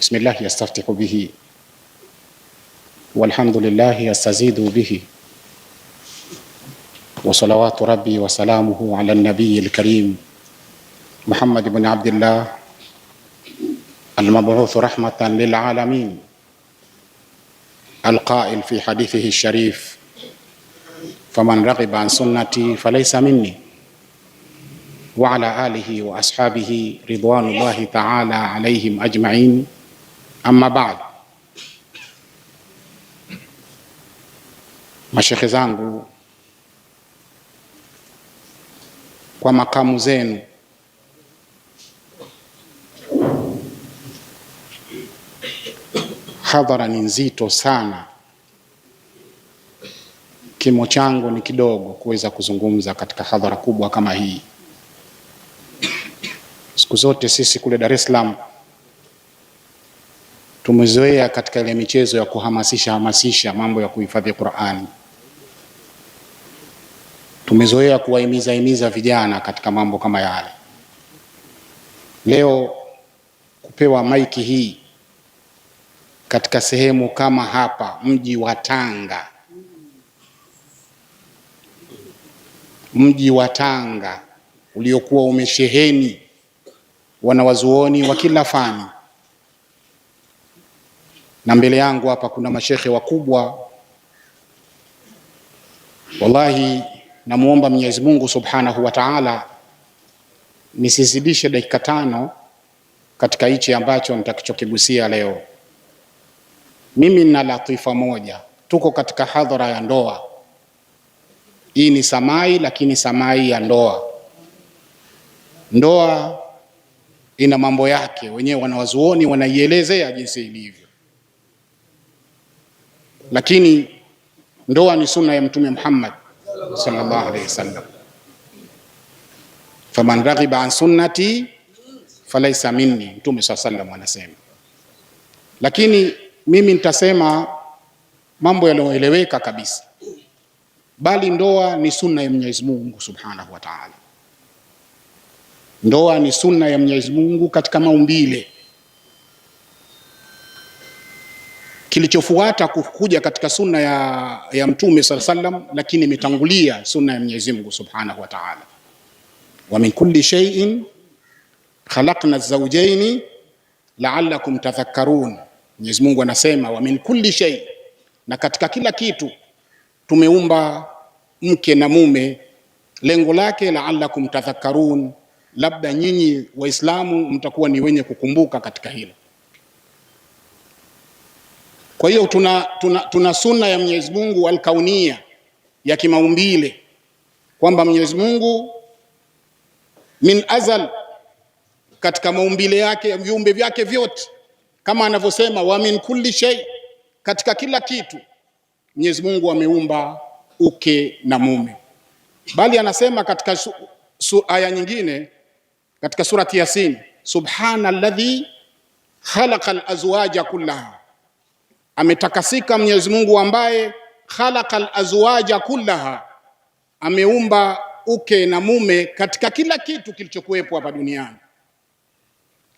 بسم الله يستفتح به والحمد لله يستزيد به وصلوات ربي وسلامه على النبي الكريم محمد بن عبد الله المبعوث رحمة للعالمين القائل في حديثه الشريف فمن رغب عن سنتي فليس مني وعلى آله وأصحابه رضوان الله تعالى عليهم أجمعين. Amma baad, mashekhe zangu, kwa makamu zenu, hadhara ni nzito sana. Kimo changu ni kidogo kuweza kuzungumza katika hadhara kubwa kama hii. Siku zote sisi kule Dar es Salaam tumezoea katika ile michezo ya kuhamasisha mambo ya kuhifadhi Qur'ani. Tumezoea kuwahimiza vijana katika mambo kama yale. Leo kupewa maiki hii katika sehemu kama hapa, mji wa Tanga, mji wa Tanga uliokuwa umesheheni wanawazuoni wa kila fani, na mbele yangu hapa kuna mashekhe wakubwa. Wallahi namuomba Mwenyezi Mungu Subhanahu wa Ta'ala nisizidishe dakika 5 katika hichi ambacho nitakachokigusia leo. Mimi nina latifa moja. Tuko katika hadhara ya ndoa. Hii ni samai, lakini samai ya ndoa. Ndoa ina mambo yake, wenyewe wanawazuoni wanaielezea jinsi ilivyo. Lakini ndoa ni sunna ya Mtume Muhammad sallallahu alaihi wasallam. Faman raghiba an sunnati falaysa minni, Mtume sallallahu alaihi wasallam anasema. Lakini mimi nitasema mambo yanayoeleweka kabisa, bali ndoa ni sunna ya Mwenyezi Mungu Subhanahu wa Ta'ala. Ndoa ni sunna ya Mwenyezi Mungu katika maumbile. Kilichofuata kuja katika sunna ya Mtume sallallahu alaihi wasallam, lakini imetangulia sunna ya Mwenyezi Mungu Subhanahu wa Ta'ala. Wa min kulli shay'in khalaqna az-zawjayn la'allakum tadhakkarun. Mwenyezi Mungu anasema wa min kulli shay, na katika kila kitu tumeumba mke na mume. Lengo lake la'allakum tadhakkarun, labda nyinyi Waislamu mtakuwa ni wenye kukumbuka katika hilo. Kwa hiyo tuna sunna ya Mwenyezi Mungu al-kaunia, ya kimaumbile, kwamba Mwenyezi Mungu min azal, katika maumbile yake, viumbe vyake vyote, kama anavyosema wa min kulli shay, katika kila kitu Mwenyezi Mungu ameumba uke na mume. Bali anasema katika aya nyingine katika surati Yasin, subhanalladhi khalaqal azwaja kullaha, ametakasika Mwenyezi Mungu ambaye khalaqal azwaja kullaha, ameumba uke na mume katika kila kitu kilichokuwepo hapa duniani.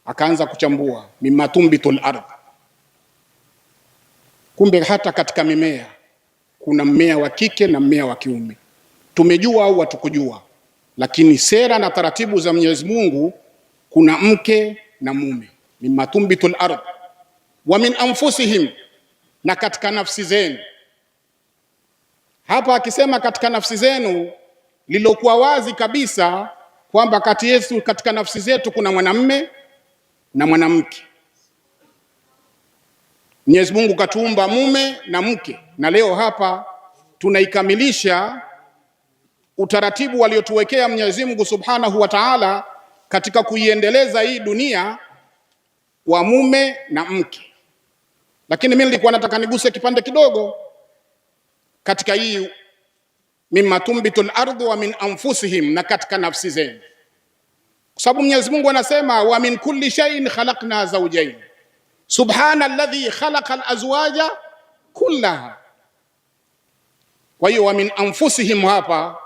Akaanza kuchambua mimma tumbitul ardh. Kumbe hata katika mimea kuna mmea wa kike na mmea wa kiume. Tumejua au hatukujua, lakini sera na taratibu za Mwenyezi Mungu kuna mke na mume. Mimma tumbitul ardh wa min anfusihim, na katika nafsi zenu. Hapa akisema katika nafsi zenu, lilokuwa wazi kabisa kwamba kati yetu, katika nafsi zetu kuna mwanamume na mwanamke. Mwenyezi Mungu katuumba mume na mke, na leo hapa tunaikamilisha utaratibu waliotuwekea Mwenyezi Mungu Subhanahu wa Ta'ala katika kuiendeleza hii dunia wa mume na mke. Lakini mimi nilikuwa nataka niguse kipande kidogo katika hii mimma tumbitul ardhu wa min anfusihim, na katika nafsi zenu, kwa sababu Mwenyezi Mungu anasema wa min kulli shay'in khalaqna zawjayn subhanalladhi khalaqal azwaja kullaha. Kwa hiyo wa min anfusihim hapa,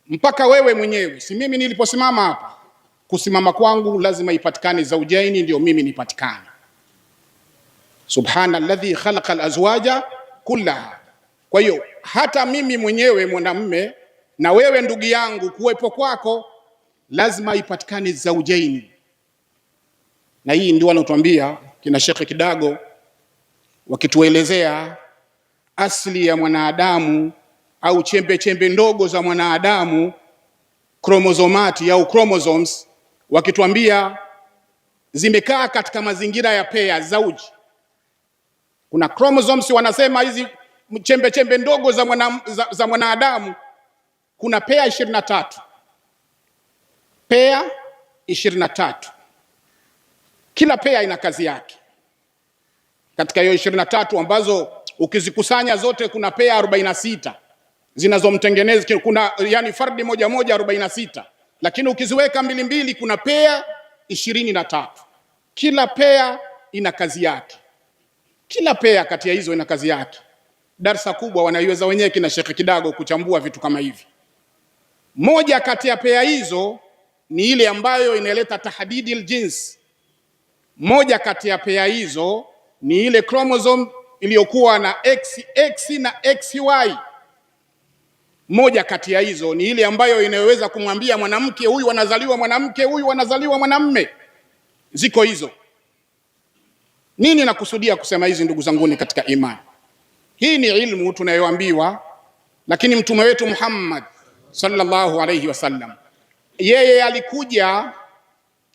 mpaka wewe mwenyewe, si mimi niliposimama hapa, kusimama kwangu lazima ipatikane zawjaini, ndio mimi nipatikane. subhanalladhi khalaqa alazwaja kullaha. Kwa hiyo hata mimi mwenyewe mwanamume na wewe ndugu yangu, kuwepo kwako lazima ipatikane zaujaini, na hii ndio wanatuambia kina Sheikh Kidago wakituelezea asili ya mwanadamu au chembe chembe ndogo za mwanadamu, kromozomati au chromosomes, wakituambia zimekaa katika mazingira ya pea zauji. Kuna chromosomes wanasema hizi chembe chembe ndogo za mwanadamu, kuna pea 23, pea 23. Kila pea ina kazi yake. Katika hiyo 23 ambazo ukizikusanya zote kuna pea 46 zinazomtengeneza, kuna yani fardi moja moja 46, lakini ukiziweka mbili mbili kuna pea 23. Kila pea ina kazi yake. Kila pea kati ya hizo ina kazi yake. Darsa kubwa wanaiweza wenyewe kina Sheikh Kidago kuchambua vitu kama hivi. Moja kati ya pea hizo ni ile ambayo inaleta tahdidi aljins. Moja kati ya pea hizo ni ile chromosome iliyokuwa na XX na XY. Moja kati ya hizo ni ile ambayo inaweza kumwambia mwanamke huyu anazaliwa mwanamke, huyu anazaliwa mwanamume. Ziko hizo. Nini nakusudia kusema hizi ndugu zanguni katika imani? Hii ni ilmu tunayoambiwa, lakini mtume wetu Muhammad sallallahu alayhi wasallam yeye alikuja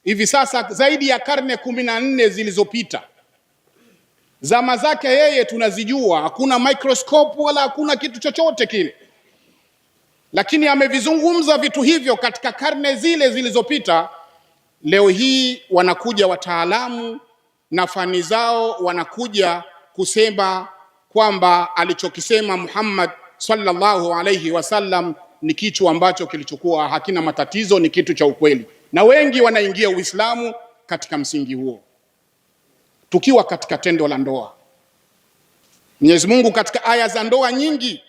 hivi sasa zaidi ya karne 14 zilizopita. Zama zake yeye tunazijua, hakuna microscope wala hakuna kitu chochote kile, lakini amevizungumza vitu hivyo katika karne zile zilizopita. Leo hii wanakuja wataalamu na fani zao wanakuja kusema kwamba alichokisema Muhammad sallallahu alayhi wasallam ni kitu ambacho kilichokuwa hakina matatizo, ni kitu cha ukweli, na wengi wanaingia Uislamu katika msingi huo. Tukiwa katika tendo la ndoa, Mwenyezi Mungu katika aya za ndoa nyingi,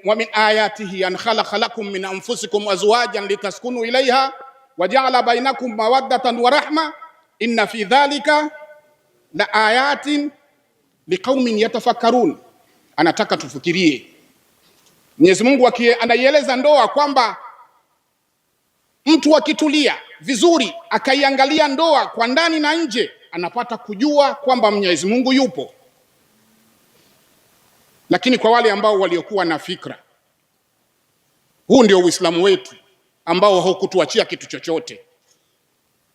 wa min ayatihi an khalaqa lakum min anfusikum azwajan litaskunu ilaiha wa ja'ala bainakum mawaddatan wa rahma inna fi dhalika la ayatin liqaumin yatafakkarun. Anataka tufikirie. Mwenyezi Mungu anaieleza ndoa kwamba mtu akitulia vizuri akaiangalia ndoa kwa ndani na nje, anapata kujua kwamba Mwenyezi Mungu yupo. Lakini kwa wale ambao waliokuwa na fikra, huu ndio Uislamu wetu ambao haukutuachia kitu chochote,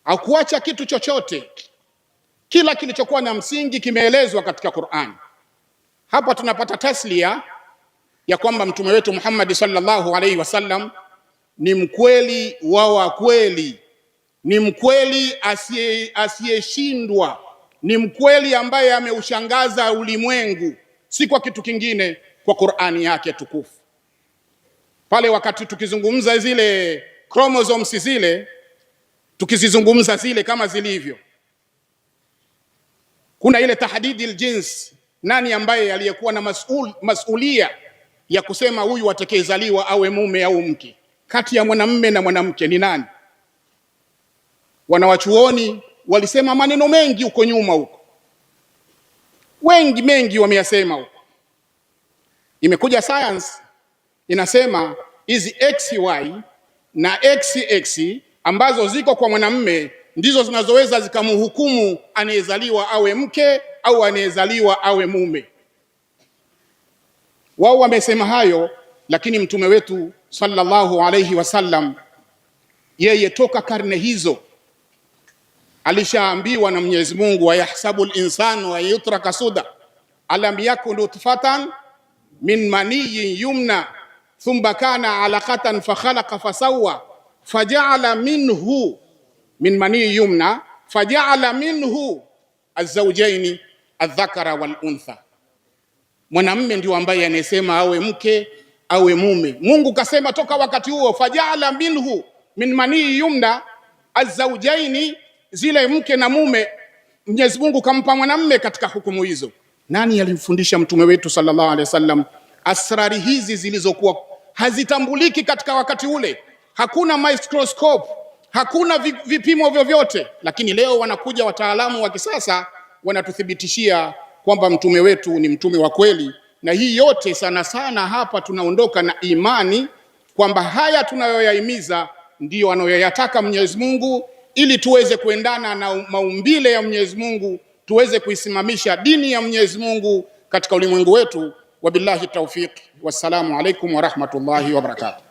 haukuacha kitu chochote. Kila kilichokuwa na msingi kimeelezwa katika Qur'an. Hapa tunapata taslia ya kwamba mtume wetu Muhammad sallallahu alaihi wasallam ni mkweli wa kweli, ni mkweli asiyeshindwa, ni mkweli ambaye ameushangaza ulimwengu, si kwa kitu kingine, kwa Qur'ani yake tukufu. Pale wakati tukizungumza zile chromosomes zile, tukizizungumza zile kama zilivyo, kuna ile tahdidi aljins, nani ambaye aliyekuwa na masulia ya kusema huyu atakayezaliwa awe mume au mke, kati ya mwanamume na mwanamke ni nani? Wanawachuoni walisema maneno mengi huko nyuma huko, mengi wameyasema huko. Imekuja science inasema hizi XY na XX ambazo ziko kwa mwanamume ndizo zinazoweza zikamhukumu anayezaliwa awe mke au anayezaliwa awe mume. Wao wamesema hayo, lakini mtume wetu sallallahu alayhi wasallam yeye toka karne hizo alishaambiwa na Mwenyezi Mungu, wa yahsabu al-insanu wa yutraka suda alam yakun nutfatan min maniyyin yumna thumma kana alaqatan fakhalaqa fasawwa faja'ala minhu min maniyyin yumna faja'ala minhu az-zawjayn adh-dhakara wal-untha. Mwanamume ndio ambaye anasema awe mke awe mume. Mungu kasema toka wakati huo, faja'ala minhu min maniyyin yumna az-zawjayn, zile mke na mume Mwenyezi Mungu kampa mwanamume katika hukumu hizo. Nani alimfundisha mtume wetu sallallahu alaihi wasallam asrari hizi zilizokuwa hazitambuliki katika wakati ule? Hakuna microscope, hakuna vipimo vyovyote, lakini leo wanakuja wataalamu wa kisasa wanatuthibitishia kwamba mtume wetu ni mtume wa kweli. Na hii yote sana sana hapa tunaondoka na imani kwamba haya tunayoyahimiza ndiyo anayoyataka Mwenyezi Mungu, ili tuweze kuendana na maumbile ya Mwenyezi Mungu, tuweze kuisimamisha dini ya Mwenyezi Mungu katika ulimwengu wetu. Wabillahi tawfiq, wassalamu alaikum wa rahmatullahi wa barakatuh.